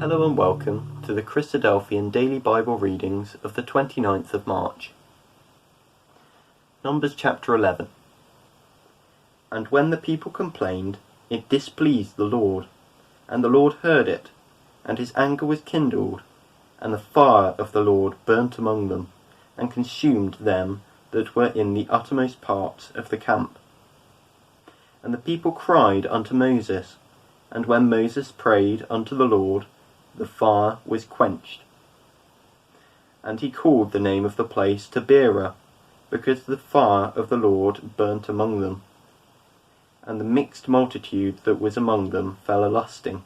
Hello and welcome to the Christadelphian Daily Bible Readings of the 29th of March. Numbers chapter 11. And when the people complained, it displeased the Lord, and the Lord heard it, and his anger was kindled, and the fire of the Lord burnt among them, and consumed them that were in the uttermost parts of the camp. And the people cried unto Moses, and when Moses prayed unto the Lord, the fire was quenched. And he called the name of the place Taberah, because the fire of the Lord burnt among them. And the mixed multitude that was among them fell a-lusting.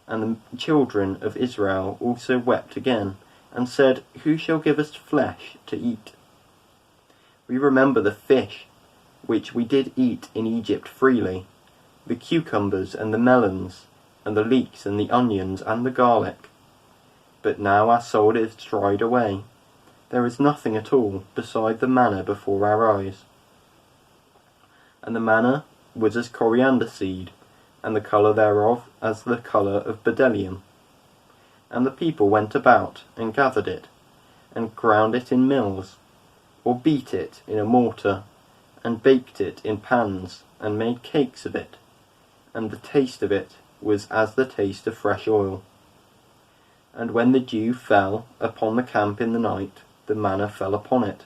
And the children of Israel also wept again, and said, Who shall give us flesh to eat? We remember the fish, which we did eat in Egypt freely, the cucumbers and the melons, and the leeks and the onions and the garlic. But now our soul is dried away. There is nothing at all beside the manna before our eyes. And the manna was as coriander seed, and the colour thereof as the colour of bdellium. And the people went about, and gathered it, and ground it in mills, or beat it in a mortar, and baked it in pans, and made cakes of it. And the taste of it was as the taste of fresh oil. And when the dew fell upon the camp in the night, the manna fell upon it.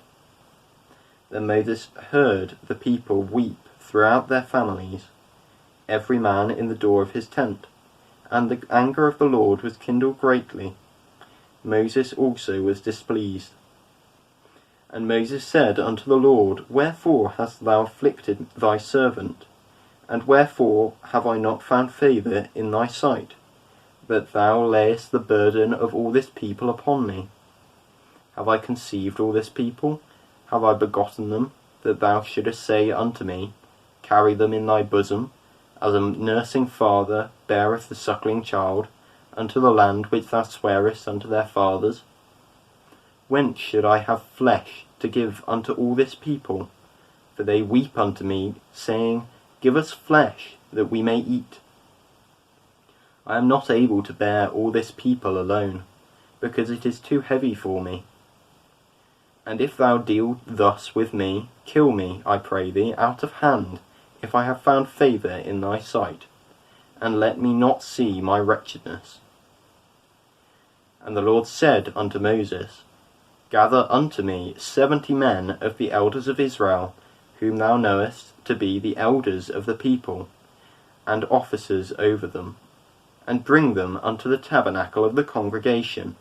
Then Moses heard the people weep throughout their families, every man in the door of his tent, and the anger of the Lord was kindled greatly. Moses also was displeased. And Moses said unto the Lord, Wherefore hast thou afflicted thy servant? And wherefore have I not found favour in thy sight, that thou layest the burden of all this people upon me? Have I conceived all this people? Have I begotten them, that thou shouldest say unto me, Carry them in thy bosom, as a nursing father beareth the suckling child, unto the land which thou swarest unto their fathers? Whence should I have flesh to give unto all this people? For they weep unto me, saying, Give us flesh, that we may eat. I am not able to bear all this people alone, because it is too heavy for me. And if thou deal thus with me, kill me, I pray thee, out of hand, if I have found favour in thy sight, and let me not see my wretchedness. And the Lord said unto Moses, Gather unto me 70 men of the elders of Israel, whom thou knowest to be the elders of the people, and officers over them, and bring them unto the tabernacle of the congregation,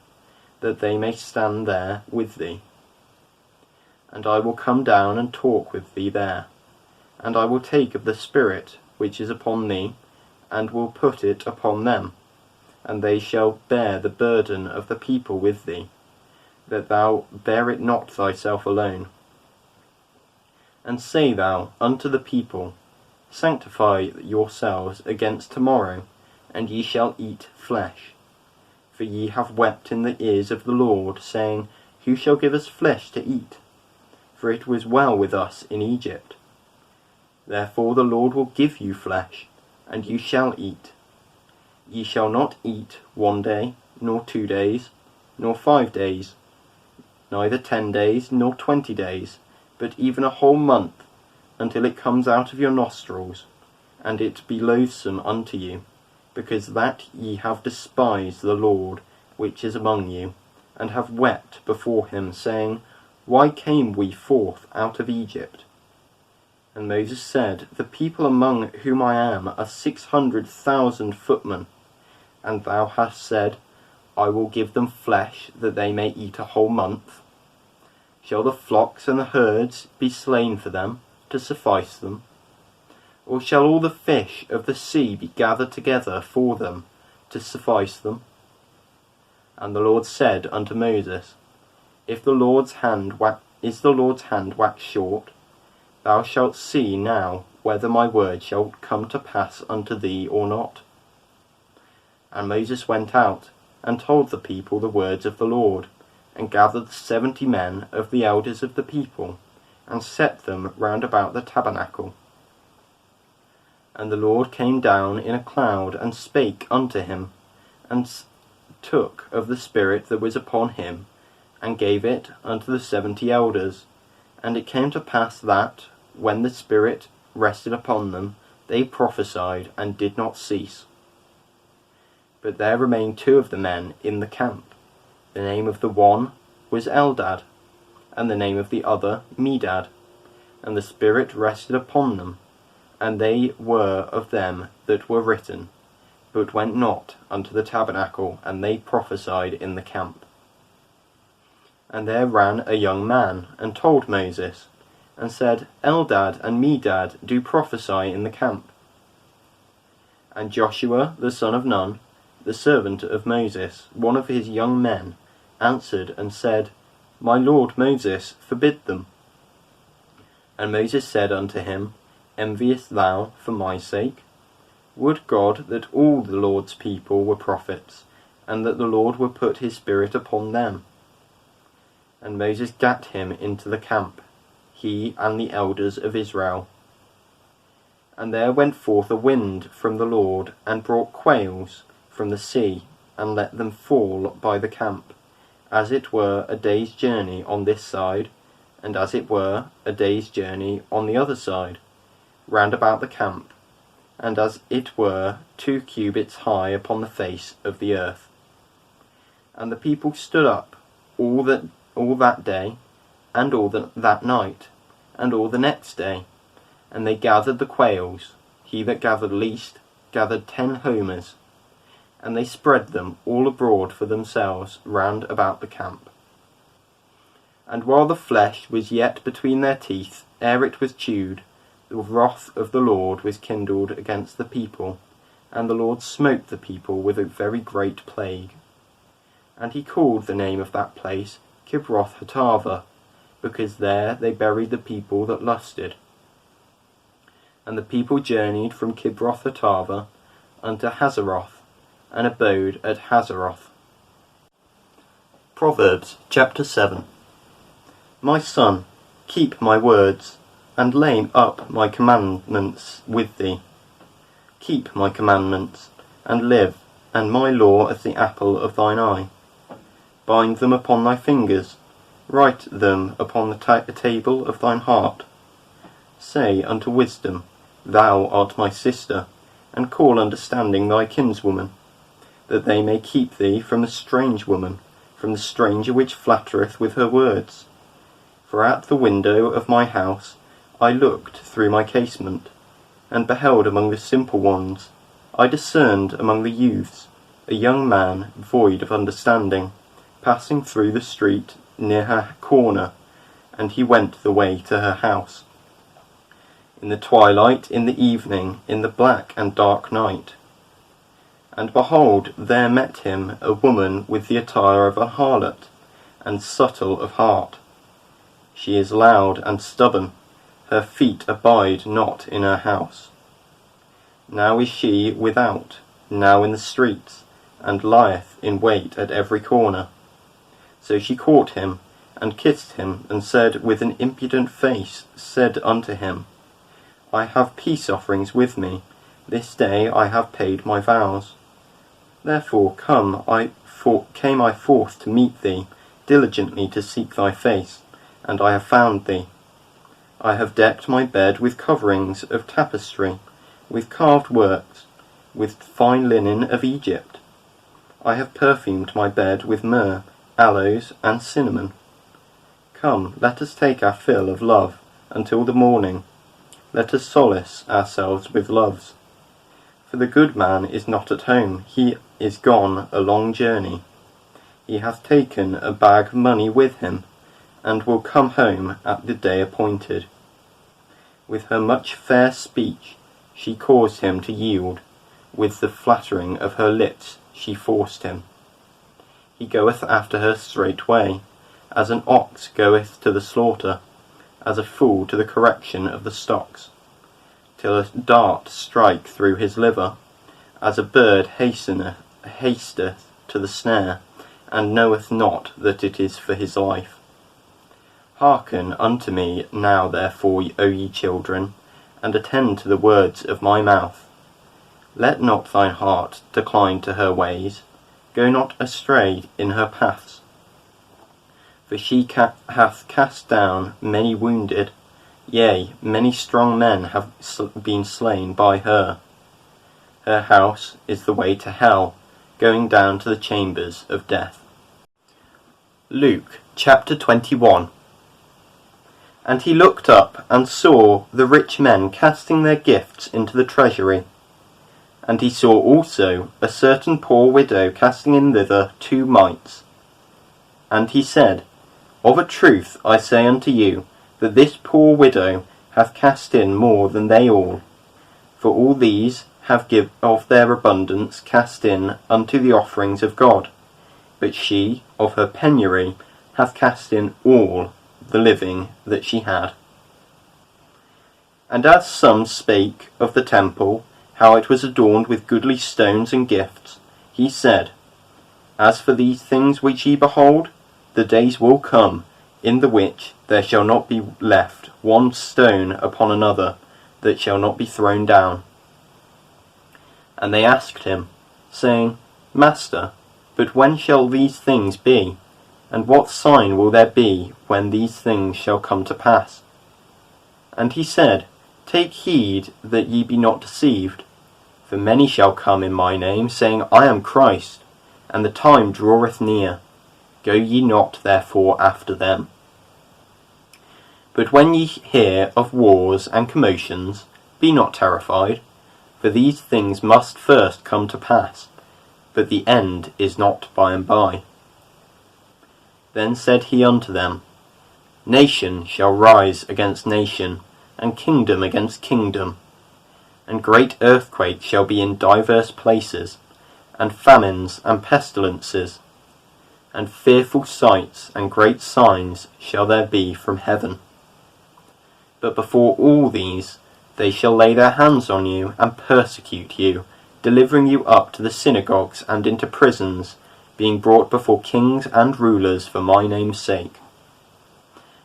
that they may stand there with thee. And I will come down and talk with thee there, and I will take of the Spirit which is upon thee, and will put it upon them, and they shall bear the burden of the people with thee, that thou bear it not thyself alone. And say thou unto the people, Sanctify yourselves against tomorrow, and ye shall eat flesh. For ye have wept in the ears of the Lord, saying, Who shall give us flesh to eat? For it was well with us in Egypt. Therefore the Lord will give you flesh, and you shall eat. Ye shall not eat 1 day, nor 2 days, nor 5 days, neither 10 days, nor 20 days, but even a whole month, until it comes out of your nostrils, and it be loathsome unto you, because that ye have despised the Lord which is among you, and have wept before him, saying, Why came we forth out of Egypt? And Moses said, The people among whom I am are 600,000 footmen, and thou hast said, I will give them flesh, that they may eat a whole month. Shall the flocks and the herds be slain for them, to suffice them? Or shall all the fish of the sea be gathered together for them, to suffice them? And the Lord said unto Moses, Is the Lord's hand waxed short? Thou shalt see now whether my word shall come to pass unto thee or not. And Moses went out, and told the people the words of the Lord, and gathered 70 men of the elders of the people, and set them round about the tabernacle. And the Lord came down in a cloud, and spake unto him, and took of the Spirit that was upon him, and gave it unto the 70 elders. And it came to pass that, when the Spirit rested upon them, they prophesied, and did not cease. But there remained 2 of the men in the camp. The name of the one was Eldad, and the name of the other Medad. And the Spirit rested upon them, and they were of them that were written, but went not unto the tabernacle, and they prophesied in the camp. And there ran a young man, and told Moses, and said, Eldad and Medad do prophesy in the camp. And Joshua the son of Nun, the servant of Moses, one of his young men, answered and said, My lord Moses, forbid them. And Moses said unto him, Enviest thou for my sake? Would God that all the Lord's people were prophets, and that the Lord would put his Spirit upon them. And Moses gat him into the camp, he and the elders of Israel. And there went forth a wind from the Lord, and brought quails from the sea, and let them fall by the camp, as it were a day's journey on this side, and as it were a day's journey on the other side, round about the camp, and as it were 2 cubits high upon the face of the earth. And the people stood up all that day, and all that night, and all the next day, and they gathered the quails. He that gathered least gathered 10 homers, and they spread them all abroad for themselves round about the camp. And while the flesh was yet between their teeth, ere it was chewed, the wrath of the Lord was kindled against the people, and the Lord smote the people with a very great plague. And he called the name of that place Kibroth-Hattaavah, because there they buried the people that lusted. And the people journeyed from Kibroth-Hattaavah unto Hazeroth, and abode at Hazeroth. Proverbs chapter 7. My son, keep my words, and lay up my commandments with thee. Keep my commandments, and live, and my law as the apple of thine eye. Bind them upon thy fingers, write them upon the table of thine heart. Say unto wisdom, Thou art my sister, and call understanding thy kinswoman, that they may keep thee from the strange woman, from the stranger which flattereth with her words. For at the window of my house I looked through my casement, and beheld among the simple ones, I discerned among the youths, a young man void of understanding, passing through the street near her corner, and he went the way to her house. In the twilight, in the evening, in the black and dark night. And behold, there met him a woman with the attire of a harlot, and subtle of heart. She is loud and stubborn, her feet abide not in her house. Now is she without, now in the streets, and lieth in wait at every corner. So she caught him, and kissed him, and said with an impudent face, said unto him, I have peace offerings with me, this day I have paid my vows. Therefore came I forth to meet thee, diligently to seek thy face, and I have found thee. I have decked my bed with coverings of tapestry, with carved works, with fine linen of Egypt. I have perfumed my bed with myrrh, aloes, and cinnamon. Come, let us take our fill of love until the morning. Let us solace ourselves with loves. For the good man is not at home, he is gone a long journey. He hath taken a bag of money with him, and will come home at the day appointed. With her much fair speech she caused him to yield, with the flattering of her lips she forced him. He goeth after her straightway, as an ox goeth to the slaughter, as a fool to the correction of the stocks, till a dart strike through his liver, as a bird hasteth to the snare, and knoweth not that it is for his life. Hearken unto me now therefore, O ye children, and attend to the words of my mouth. Let not thine heart decline to her ways, go not astray in her paths. For she hath cast down many wounded, yea, many strong men have been slain by her. Her house is the way to hell, going down to the chambers of death. Luke chapter 21. And he looked up and saw the rich men casting their gifts into the treasury. And he saw also a certain poor widow casting in thither 2 mites. And he said, Of a truth I say unto you, that this poor widow hath cast in more than they all. For all these have of their abundance cast in unto the offerings of God. But she, of her penury, hath cast in all the living that she had. And as some spake of the temple, how it was adorned with goodly stones and gifts, he said, As for these things which ye behold, the days will come, in the which there shall not be left one stone upon another, that shall not be thrown down. And they asked him, saying, Master, but when shall these things be? And what sign will there be when these things shall come to pass? And he said, Take heed that ye be not deceived. For many shall come in my name, saying, I am Christ, and the time draweth near. Go ye not therefore after them. But when ye hear of wars and commotions, be not terrified, for these things must first come to pass, but the end is not by and by. Then said he unto them, Nation shall rise against nation, and kingdom against kingdom. And great earthquakes shall be in divers places, and famines and pestilences. And fearful sights and great signs shall there be from heaven. But before all these they shall lay their hands on you, and persecute you, delivering you up to the synagogues and into prisons, being brought before kings and rulers for my name's sake.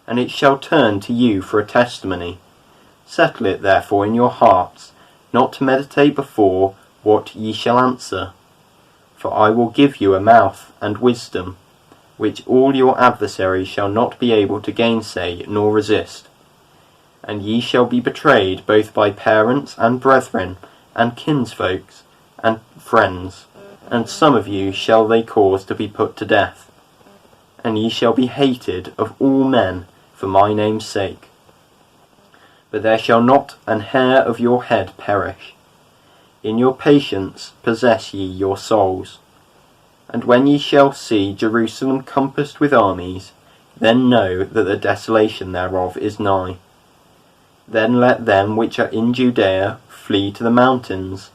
And it shall turn to you for a testimony. Settle it therefore in your hearts, not to meditate before what ye shall answer. For I will give you a mouth and wisdom, which all your adversaries shall not be able to gainsay nor resist. And ye shall be betrayed both by parents and brethren, and kinsfolks, and friends, and some of you shall they cause to be put to death. And ye shall be hated of all men for my name's sake. But there shall not an hair of your head perish. In your patience possess ye your souls. And when ye shall see Jerusalem compassed with armies, then know that the desolation thereof is nigh. Then let them which are in Judea flee to the mountains,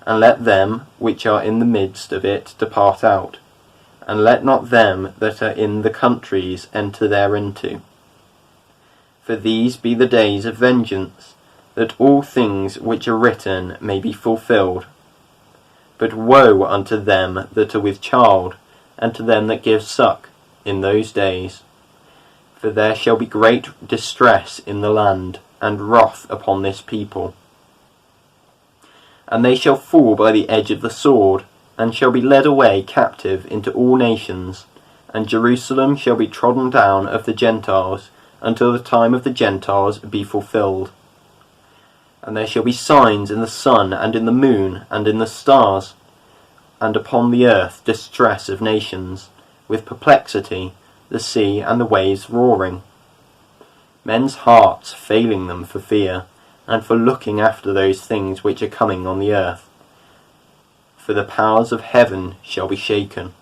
and let them which are in the midst of it depart out, and let not them that are in the countries enter thereinto. For these be the days of vengeance, that all things which are written may be fulfilled. But woe unto them that are with child, and to them that give suck, in those days. For there shall be great distress in the land, and wrath upon this people. And they shall fall by the edge of the sword, and shall be led away captive into all nations, and Jerusalem shall be trodden down of the Gentiles, until the time of the Gentiles be fulfilled. And there shall be signs in the sun, and in the moon, and in the stars, and upon the earth distress of nations, with perplexity, the sea and the waves roaring. Men's hearts failing them for fear, and for looking after those things which are coming on the earth. For the powers of heaven shall be shaken.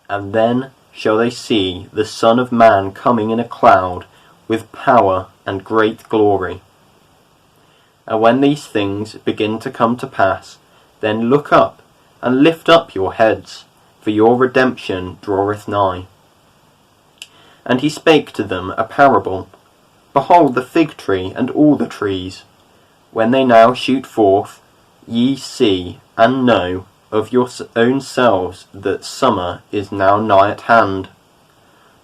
And then shall they see the Son of Man coming in a cloud, with power and great glory. And when these things begin to come to pass, then look up, and lift up your heads, for your redemption draweth nigh. And he spake to them a parable. Behold the fig tree and all the trees. When they now shoot forth, ye see and know of your own selves that summer is now nigh at hand.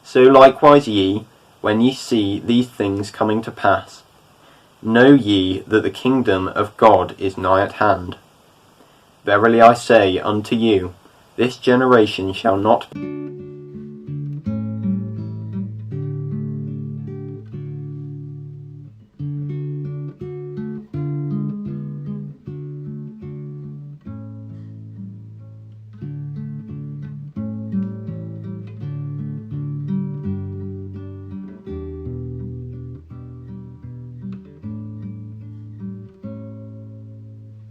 So likewise ye, when ye see these things coming to pass, know ye that the kingdom of God is nigh at hand. Verily I say unto you, This generation shall not